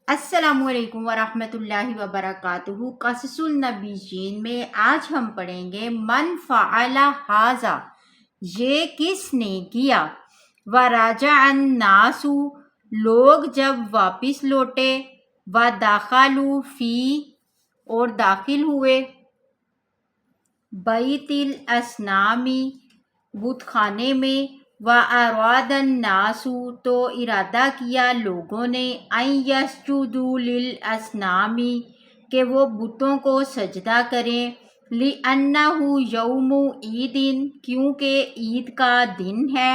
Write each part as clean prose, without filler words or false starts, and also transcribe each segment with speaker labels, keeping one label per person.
Speaker 1: السلام علیکم ورحمۃ اللہ وبرکاتہ۔ قصص النبیین میں آج ہم پڑھیں گے من فعل ھذا، یہ کس نے کیا۔ ورجع الناس، لوگ جب واپس لوٹے، ودخلوا فی، اور داخل ہوئے، بیت الاصنام، بت خانے میں، وَأَرَادَ النَّاسُ، تو ارادہ کیا لوگوں نے، أَن يَسْجُدُوا لِلْأَصْنَامِ، کہ وہ بتوں کو سجدہ کریں، لِأَنَّهُ يَوْمُ عِيدٍ، کیونکہ عید کا دن ہے،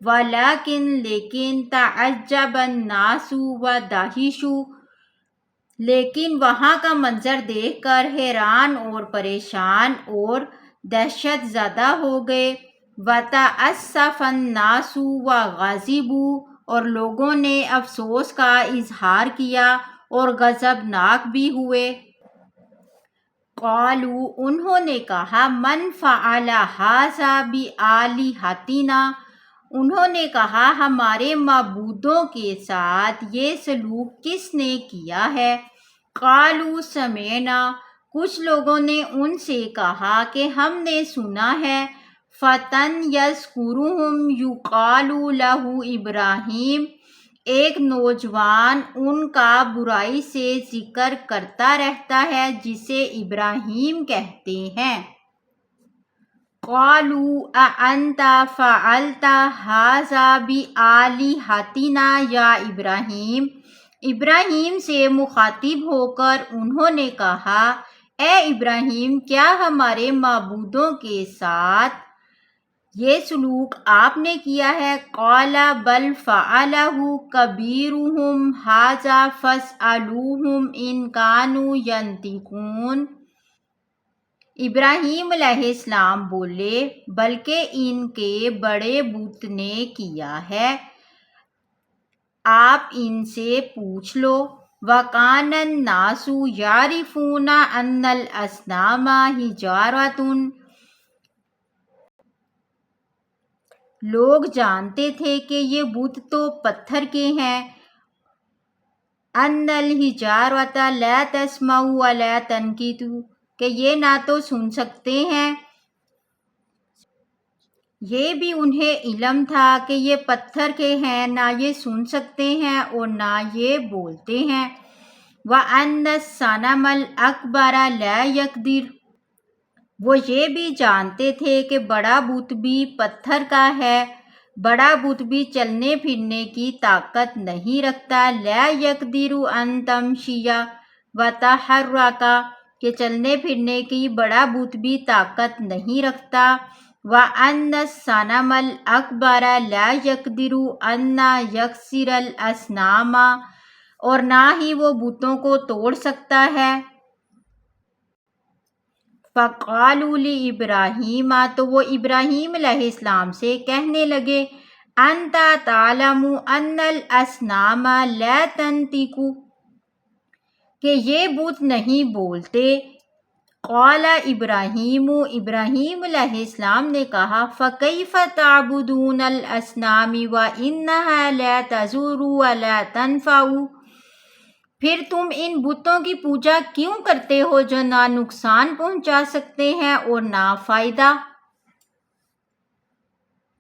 Speaker 1: وَلَكِن، لیکن، تَعَجَّبَ النَّاسُ وَدَهِشُوا، لیکن وہاں کا منظر دیکھ کر حیران اور پریشان اور دہشت زدہ ہو گئے، وَتَأَسَّفَ النَّاسُ وَغَضِبُوا، اور لوگوں نے افسوس کا اظہار کیا اور غضبناک بھی ہوئے۔ قالوا، انہوں نے کہا، من فعل ھذا بآلہتنا، انہوں نے کہا ہمارے معبودوں کے ساتھ یہ سلوک کس نے کیا ہے۔ قالوا سمعنا، کچھ لوگوں نے ان سے کہا کہ ہم نے سنا ہے، فتى یذکرہم یقال لہ ابراہیم، ایک نوجوان ان کا برائی سے ذکر کرتا رہتا ہے جسے ابراہیم کہتے ہیں۔ قالوا اانت فعلت ھذا بآلہتنا یا ابراہیم، ابراہیم سے مخاطب ہو کر انہوں نے کہا، اے ابراہیم، کیا ہمارے معبودوں کے ساتھ یہ سلوک آپ نے کیا ہے؟ قال بل فعلہ کبیرہم ھذا فاسألوہم ان کانوا ینطقون، ابراہیم علیہ السلام بولے، بلکہ ان کے بڑے بت نے کیا ہے، آپ ان سے پوچھ لو۔ وَكَانَ النَّاسُ يَعْرِفُونَ أَنَّ الْأَصْنَامَ حِجَارَةٌ، لوگ جانتے تھے کہ یہ بت تو پتھر کے ہیں۔ أَنَّ الْحِجَارَةَ لَا تَسْمَعُ وَلَا تَنْطِقُ، کہ یہ نہ تو سن سکتے ہیں، یہ بھی انہیں علم تھا کہ یہ پتھر کے ہیں، نہ یہ سن سکتے ہیں اور نہ یہ بولتے ہیں۔ وَأَنَّ الصَّنَمَ الْأَكْبَرَ لَا يَقْدِرُ، وہ یہ بھی جانتے تھے کہ بڑا بت بھی پتھر کا ہے، بڑا بت بھی چلنے پھرنے کی طاقت نہیں رکھتا، لا يقدر ان تمشی وتحرک، کہ چلنے پھرنے کی بڑا بت بھی طاقت نہیں رکھتا۔ وَأَنَّ الصَّنَمَ الْأَكْبَرَ لَا يَقْدِرُ أَن يَكْسِرَ الْأَصْنَامَ، اور نہ ہی وہ بتوں کو توڑ سکتا ہے۔ فَقَالُوا لِإِبْرَاهِيمَ، تو وہ ابراہیم علیہ السلام سے کہنے لگے، أَنْتَ تَعْلَمُ أَنَّ الْأَصْنَامَ لَا تَنْطِقُ، کہ یہ بت نہیں بولتے۔ قال ابراہیم، ابراہیم علیہ السلام نے کہا، فَكَيْفَ تَعْبُدُونَ الْأَصْنَامِ وَإِنَّهَا لَا تَضُرُّ وَلَا تَنْفَعُ، پھر تم ان بتوں کی پوجا کیوں کرتے ہو جو نہ نقصان پہنچا سکتے ہیں اور نہ فائدہ؟